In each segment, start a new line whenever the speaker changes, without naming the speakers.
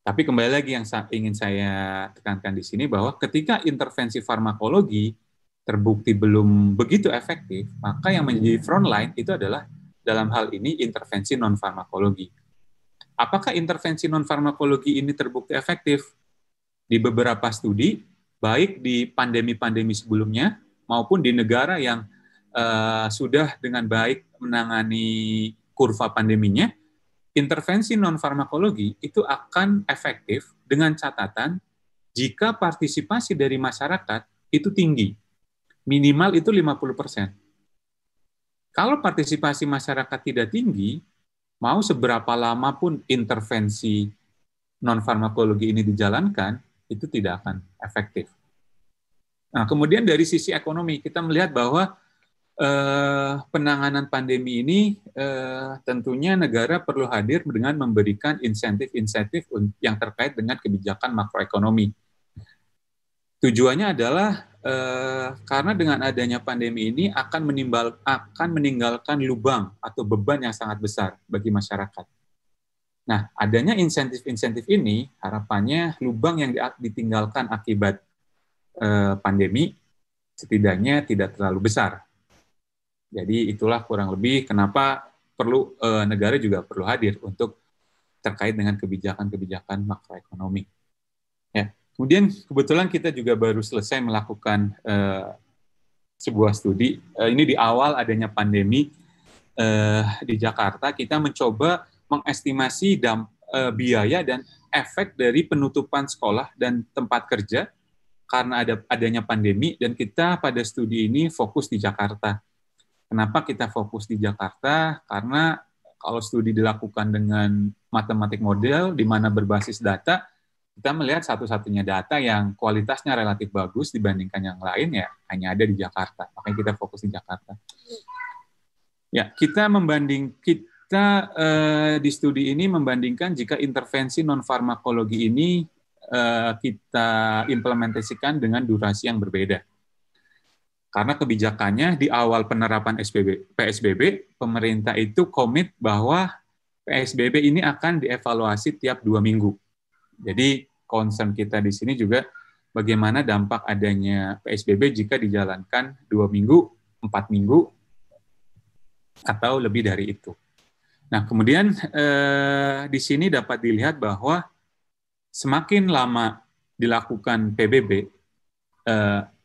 Tapi kembali lagi yang ingin saya tekankan di sini bahwa ketika intervensi farmakologi terbukti belum begitu efektif, maka yang menjadi frontline itu adalah dalam hal ini intervensi non-farmakologi. Apakah intervensi non-farmakologi ini terbukti efektif? Di beberapa studi, baik di pandemi-pandemi sebelumnya maupun di negara yang sudah dengan baik menangani kurva pandeminya, intervensi non-farmakologi itu akan efektif dengan catatan jika partisipasi dari masyarakat itu tinggi, minimal itu 50%. Kalau partisipasi masyarakat tidak tinggi, mau seberapa lama pun intervensi non-farmakologi ini dijalankan, itu tidak akan efektif. Nah, kemudian dari sisi ekonomi, kita melihat bahwa penanganan pandemi ini tentunya negara perlu hadir dengan memberikan insentif-insentif yang terkait dengan kebijakan makroekonomi. Tujuannya adalah karena dengan adanya pandemi ini akan meninggalkan lubang atau beban yang sangat besar bagi masyarakat. Nah, adanya insentif-insentif ini harapannya lubang yang ditinggalkan akibat pandemi setidaknya tidak terlalu besar. Jadi itulah kurang lebih kenapa perlu negara juga perlu hadir untuk terkait dengan kebijakan-kebijakan makroekonomi. Ya. Kemudian kebetulan kita juga baru selesai melakukan sebuah studi. Ini di awal adanya pandemi di Jakarta, kita mencoba mengestimasi biaya dan efek dari penutupan sekolah dan tempat kerja karena adanya pandemi, dan kita pada studi ini fokus di Jakarta. Kenapa kita fokus di Jakarta? Karena kalau studi dilakukan dengan matematik model, di mana berbasis data, kita melihat satu-satunya data yang kualitasnya relatif bagus dibandingkan yang lain, ya hanya ada di Jakarta. Makanya kita fokus di Jakarta. Ya, kita di studi ini membandingkan jika intervensi non-farmakologi ini kita implementasikan dengan durasi yang berbeda. Karena kebijakannya di awal penerapan PSBB, pemerintah itu komit bahwa PSBB ini akan dievaluasi tiap 2 minggu. Jadi concern kita di sini juga bagaimana dampak adanya PSBB jika dijalankan 2 minggu, 4 minggu, atau lebih dari itu. Nah, kemudian di sini dapat dilihat bahwa semakin lama dilakukan PBB,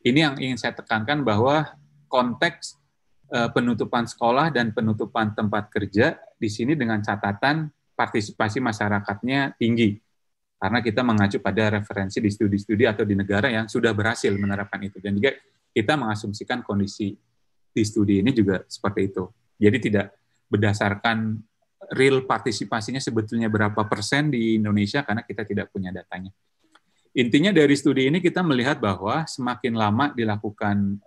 ini yang ingin saya tekankan bahwa konteks penutupan sekolah dan penutupan tempat kerja di sini dengan catatan partisipasi masyarakatnya tinggi. Karena kita mengacu pada referensi di studi-studi atau di negara yang sudah berhasil menerapkan itu. Dan juga kita mengasumsikan kondisi di studi ini juga seperti itu. Jadi tidak berdasarkan real partisipasinya sebetulnya berapa persen di Indonesia karena kita tidak punya datanya. Intinya dari studi ini kita melihat bahwa semakin lama dilakukan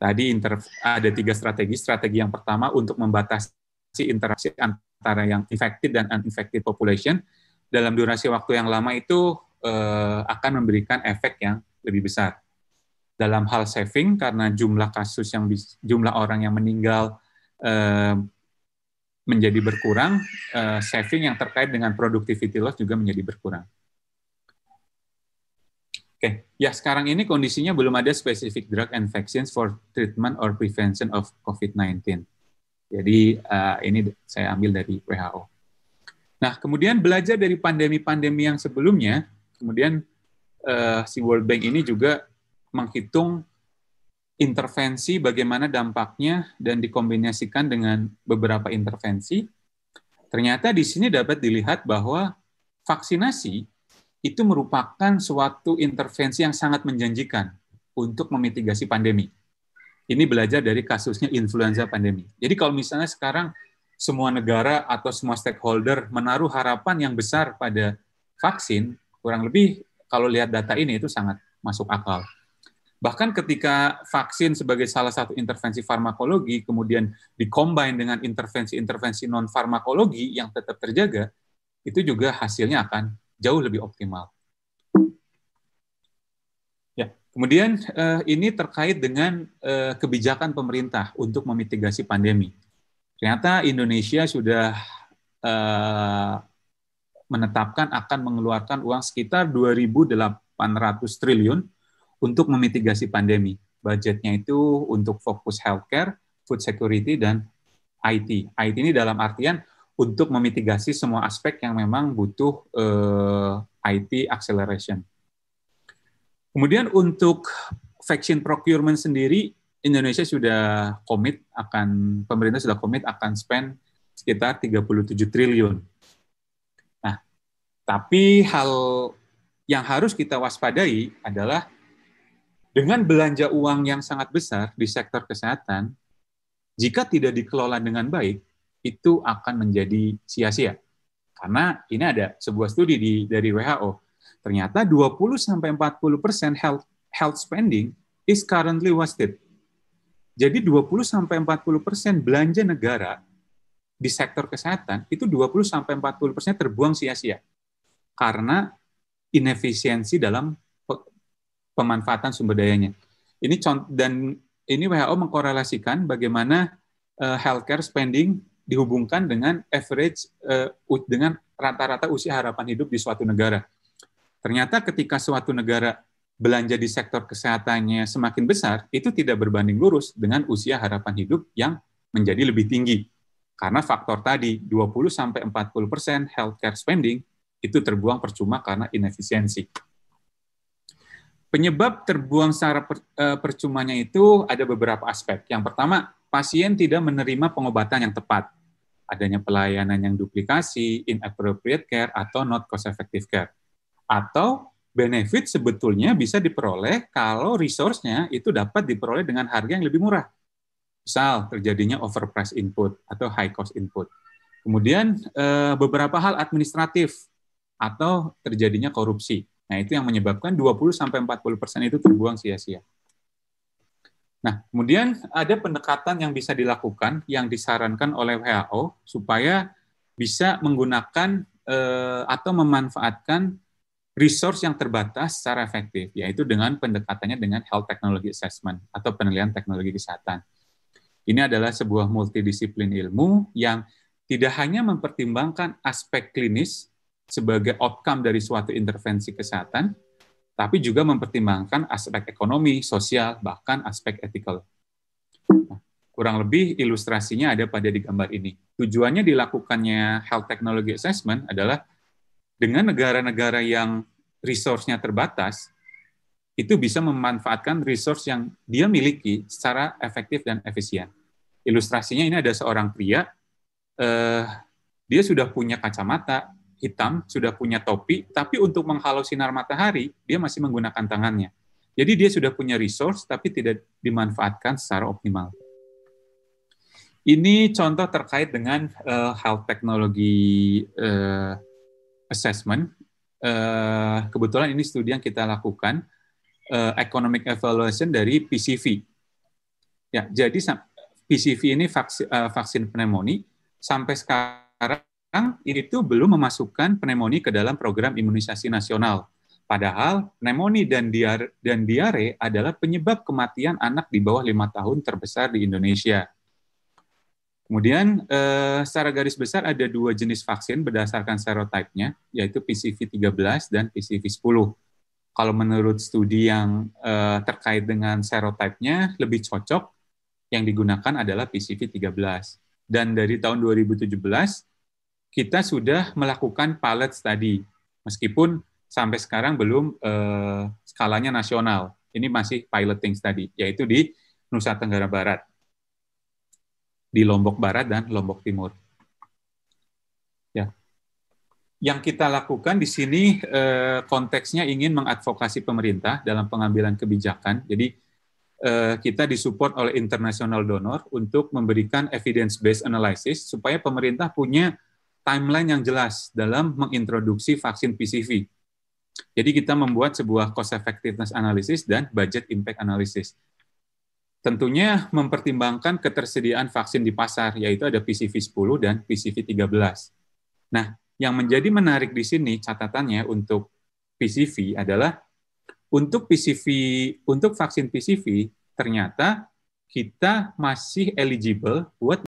tadi ada 3 strategi. Strategi yang pertama untuk membatasi interaksi antara yang infected dan uninfected population dalam durasi waktu yang lama itu akan memberikan efek yang lebih besar. Dalam hal saving karena jumlah orang yang meninggal menjadi berkurang, saving yang terkait dengan productivity loss juga menjadi berkurang. Oke, ya sekarang ini kondisinya belum ada specific drug and vaccines for treatment or prevention of COVID-19. Jadi ini saya ambil dari WHO. Nah, kemudian belajar dari pandemi-pandemi yang sebelumnya, kemudian si World Bank ini juga menghitung intervensi bagaimana dampaknya dan dikombinasikan dengan beberapa intervensi. Ternyata di sini dapat dilihat bahwa vaksinasi itu merupakan suatu intervensi yang sangat menjanjikan untuk memitigasi pandemi. Ini belajar dari kasusnya influenza pandemi. Jadi kalau misalnya sekarang semua negara atau semua stakeholder menaruh harapan yang besar pada vaksin, kurang lebih kalau lihat data ini itu sangat masuk akal. Bahkan ketika vaksin sebagai salah satu intervensi farmakologi kemudian dikombin dengan intervensi-intervensi non-farmakologi yang tetap terjaga, itu juga hasilnya akan jauh lebih optimal. Ya, kemudian ini terkait dengan kebijakan pemerintah untuk memitigasi pandemi. Ternyata Indonesia sudah menetapkan akan mengeluarkan uang sekitar 2.800 triliun untuk memitigasi pandemi. Budgetnya itu untuk fokus healthcare, food security, dan IT. IT ini dalam artian untuk memitigasi semua aspek yang memang butuh IT acceleration. Kemudian untuk vaksin procurement sendiri, Indonesia sudah pemerintah sudah komit akan spend sekitar 37 triliun. Nah, tapi hal yang harus kita waspadai adalah dengan belanja uang yang sangat besar di sektor kesehatan, jika tidak dikelola dengan baik, itu akan menjadi sia-sia. Karena ini ada sebuah studi dari WHO, ternyata 20-40% health spending is currently wasted. Jadi 20-40% belanja negara di sektor kesehatan itu 20-40% terbuang sia-sia karena inefisiensi dalam pemanfaatan sumber dayanya. Ini WHO mengkorelasikan bagaimana healthcare spending dihubungkan dengan average dengan rata-rata usia harapan hidup di suatu negara. Ternyata ketika suatu negara belanja di sektor kesehatannya semakin besar, itu tidak berbanding lurus dengan usia harapan hidup yang menjadi lebih tinggi. Karena faktor tadi, 20-40% healthcare spending itu terbuang percuma karena inefisiensi. Penyebab terbuang secara percumanya itu ada beberapa aspek. Yang pertama, pasien tidak menerima pengobatan yang tepat. Adanya pelayanan yang duplikasi, inappropriate care, atau not cost-effective care. Atau benefit sebetulnya bisa diperoleh kalau resource-nya itu dapat diperoleh dengan harga yang lebih murah. Misal, terjadinya overprice input atau high cost input. Kemudian, beberapa hal administratif atau terjadinya korupsi. Nah, itu yang menyebabkan 20-40% itu terbuang sia-sia. Nah, kemudian ada pendekatan yang bisa dilakukan yang disarankan oleh WHO supaya bisa menggunakan atau memanfaatkan resource yang terbatas secara efektif, yaitu dengan pendekatannya dengan health technology assessment atau penilaian teknologi kesehatan. Ini adalah sebuah multidisiplin ilmu yang tidak hanya mempertimbangkan aspek klinis sebagai outcome dari suatu intervensi kesehatan, tapi juga mempertimbangkan aspek ekonomi, sosial, bahkan aspek etikal. Nah, kurang lebih ilustrasinya ada pada di gambar ini. Tujuannya dilakukannya health technology assessment adalah dengan negara-negara yang resource-nya terbatas, itu bisa memanfaatkan resource yang dia miliki secara efektif dan efisien. Ilustrasinya ini ada seorang pria, dia sudah punya kacamata hitam, sudah punya topi, tapi untuk menghalau sinar matahari, dia masih menggunakan tangannya. Jadi dia sudah punya resource, tapi tidak dimanfaatkan secara optimal. Ini contoh terkait dengan health technology assessment. Kebetulan ini studi yang kita lakukan, economic evaluation dari PCV. Ya, jadi PCV ini vaksin pneumonia sampai sekarang itu belum memasukkan pneumonia ke dalam program imunisasi nasional. Padahal pneumonia dan diare adalah penyebab kematian anak di bawah 5 tahun terbesar di Indonesia. Kemudian, secara garis besar ada 2 jenis vaksin berdasarkan serotype-nya, yaitu PCV13 dan PCV10. Kalau menurut studi yang terkait dengan serotype-nya, lebih cocok yang digunakan adalah PCV13. Dan dari tahun 2017, kita sudah melakukan pilot study, meskipun sampai sekarang belum skalanya nasional. Ini masih piloting study, yaitu di Nusa Tenggara Barat, di Lombok Barat dan Lombok Timur. Ya. Yang kita lakukan di sini konteksnya ingin mengadvokasi pemerintah dalam pengambilan kebijakan. Jadi kita disupport oleh international donor untuk memberikan evidence-based analysis supaya pemerintah punya timeline yang jelas dalam mengintroduksi vaksin PCV. Jadi kita membuat sebuah cost effectiveness analysis dan budget impact analysis. Tentunya mempertimbangkan ketersediaan vaksin di pasar, yaitu ada PCV10 dan PCV13. Nah, yang menjadi menarik di sini catatannya untuk PCV adalah untuk vaksin PCV ternyata kita masih eligible buat